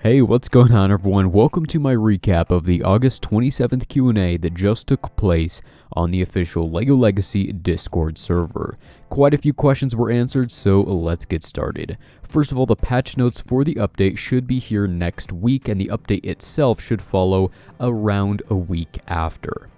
Hey, what's going on everyone? Welcome to my recap of the August 27th Q&A that just took place on the official LEGO Legacy Discord server. Quite a few questions were answered, so let's get started. First of all, the patch notes for the update should be here next week, and the update itself should follow around a week after.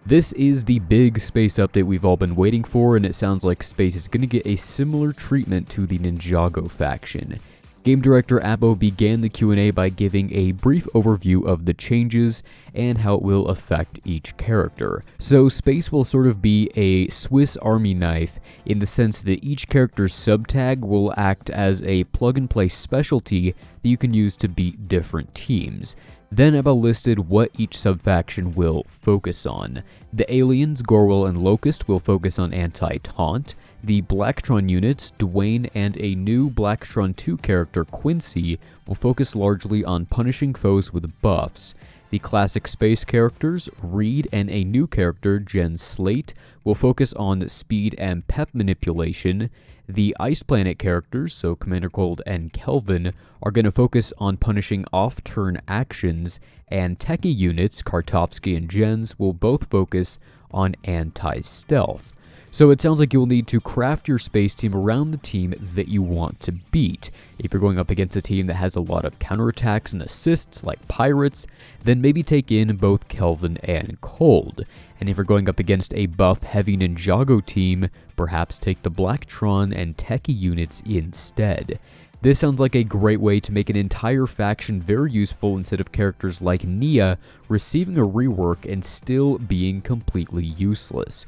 This is the big space update we've all been waiting for, and it sounds like space is going to get a similar treatment to the Ninjago faction. Game Director Abo began the Q&A by giving a brief overview of the changes and how it will affect each character. So space will sort of be a Swiss Army knife in the sense that each character's subtag will act as a plug-and-play specialty that you can use to beat different teams. Then Abo listed what each subfaction will focus on. The aliens, Gorwell and Locust, will focus on anti-taunt. The Blacktron units, Dwayne and a new Blacktron 2 character, Quincy, will focus largely on punishing foes with buffs. The classic space characters, Reed and a new character, Jen Slate, will focus on speed and pep manipulation. The Ice Planet characters, so Commander Cold and Kelvin, are going to focus on punishing off-turn actions, and Techie units, Kartovsky and Jens, will both focus on anti-stealth. So it sounds like you'll need to craft your space team around the team that you want to beat. If you're going up against a team that has a lot of counterattacks and assists like Pirates, then maybe take in both Kelvin and Cold. And if you're going up against a buff-heavy Ninjago team, perhaps take the Blacktron and Techie units instead. This sounds like a great way to make an entire faction very useful instead of characters like Nia receiving a rework and still being completely useless.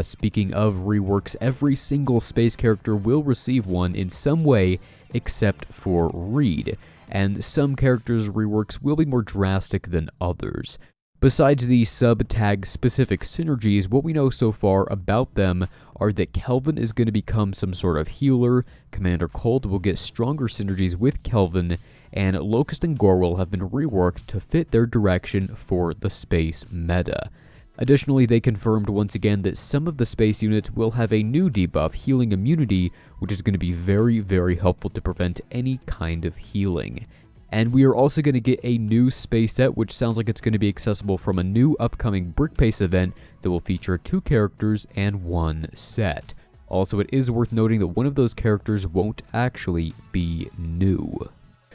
Speaking of reworks, every single space character will receive one in some way except for Reed, and some characters' reworks will be more drastic than others. Besides the sub-tag specific synergies, what we know so far about them are that Kelvin is going to become some sort of healer, Commander Cold will get stronger synergies with Kelvin, and Locust and Gorwell have been reworked to fit their direction for the space meta. Additionally, they confirmed once again that some of the space units will have a new debuff, Healing Immunity, which is going to be very, very helpful to prevent any kind of healing. And we are also going to get a new space set, which sounds like it's going to be accessible from a new upcoming Brick Pace event that will feature 2 characters and 1 set. Also, it is worth noting that one of those characters won't actually be new.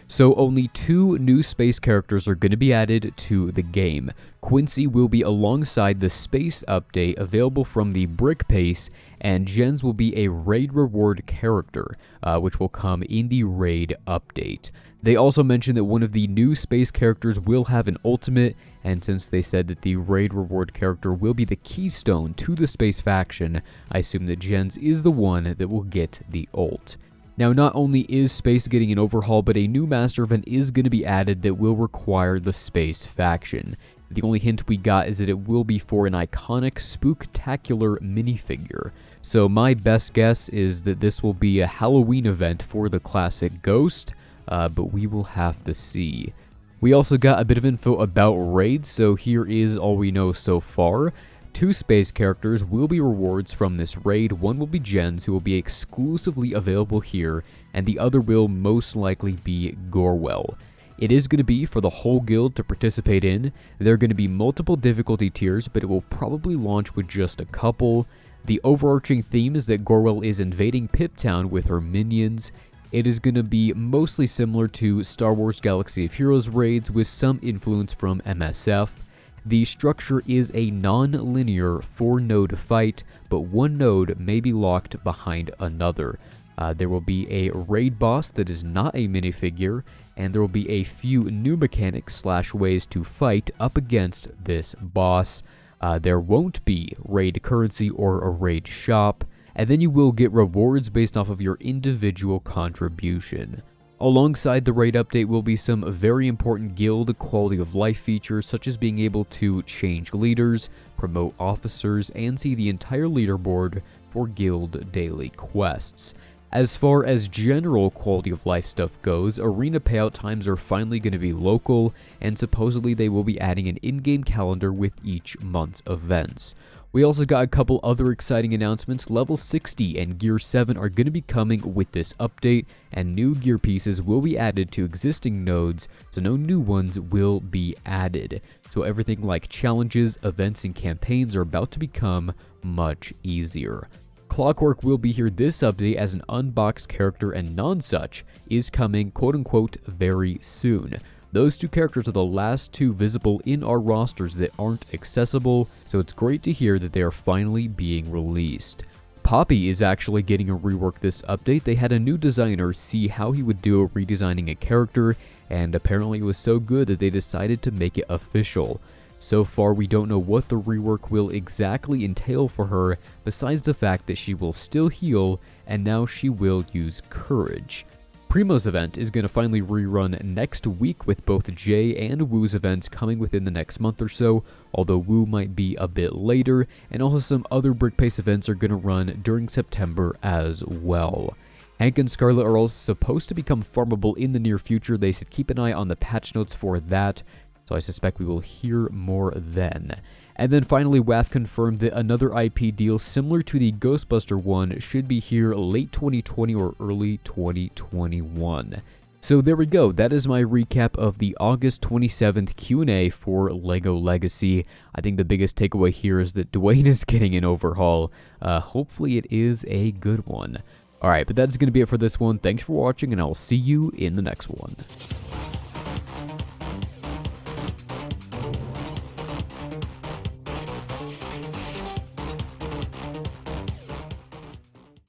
So only 2 new space characters are going to be added to the game. Quincy will be alongside the space update available from the Brick Pace, and Jens will be a raid reward character, which will come in the raid update. They also mentioned that one of the new space characters will have an ultimate, and since they said that the raid reward character will be the keystone to the space faction, I assume that Jens is the one that will get the ult. Now, not only is space getting an overhaul, but a new master event is going to be added that will require the space faction. The only hint we got is that it will be for an iconic spooktacular minifigure. So my best guess is that this will be a Halloween event for the classic Ghost, but we will have to see. We also got a bit of info about raids, so here is all we know so far. 2 space characters will be rewards from this raid. One will be Jens, who will be exclusively available here, and the other will most likely be Gorwell. It is going to be for the whole guild to participate in. There are going to be multiple difficulty tiers, but it will probably launch with just a couple. The overarching theme is that Gorwell is invading Pip Town with her minions. It is going to be mostly similar to Star Wars Galaxy of Heroes raids with some influence from MSF. The structure is a non-linear 4-node fight, but one node may be locked behind another. There will be a raid boss that is not a minifigure, and there will be a few new mechanics / ways to fight up against this boss. There won't be raid currency or a raid shop, and then you will get rewards based off of your individual contribution. Alongside the raid update will be some very important guild quality of life features, such as being able to change leaders, promote officers, and see the entire leaderboard for guild daily quests. As far as general quality of life stuff goes, arena payout times are finally going to be local, and supposedly they will be adding an in-game calendar with each month's events. We also got a couple other exciting announcements. Level 60 and Gear 7 are going to be coming with this update, and new gear pieces will be added to existing nodes, so no new ones will be added. So everything like challenges, events, and campaigns are about to become much easier. Clockwork will be here this update as an unboxed character, and Nonsuch is coming quote-unquote very soon. Those two characters are the last two visible in our rosters that aren't accessible, so it's great to hear that they are finally being released. Poppy is actually getting a rework this update. They had a new designer see how he would do redesigning a character, and apparently it was so good that they decided to make it official. So far, we don't know what the rework will exactly entail for her, besides the fact that she will still heal, and now she will use courage. Primo's event is going to finally rerun next week, with both Jay and Woo's events coming within the next month or so, although Woo might be a bit later, and also some other Brick Pace events are going to run during September as well. Hank and Scarlet are also supposed to become farmable in the near future. They said keep an eye on the patch notes for that, so I suspect we will hear more then. And then finally, WAF confirmed that another IP deal similar to the Ghostbuster one should be here late 2020 or early 2021. So there we go, that is my recap of the August 27th Q&A for LEGO Legacy. I think the biggest takeaway here is that Dwayne is getting an overhaul. Hopefully it is a good one. Alright, but that's going to be it for this one. Thanks for watching, and I'll see you in the next one.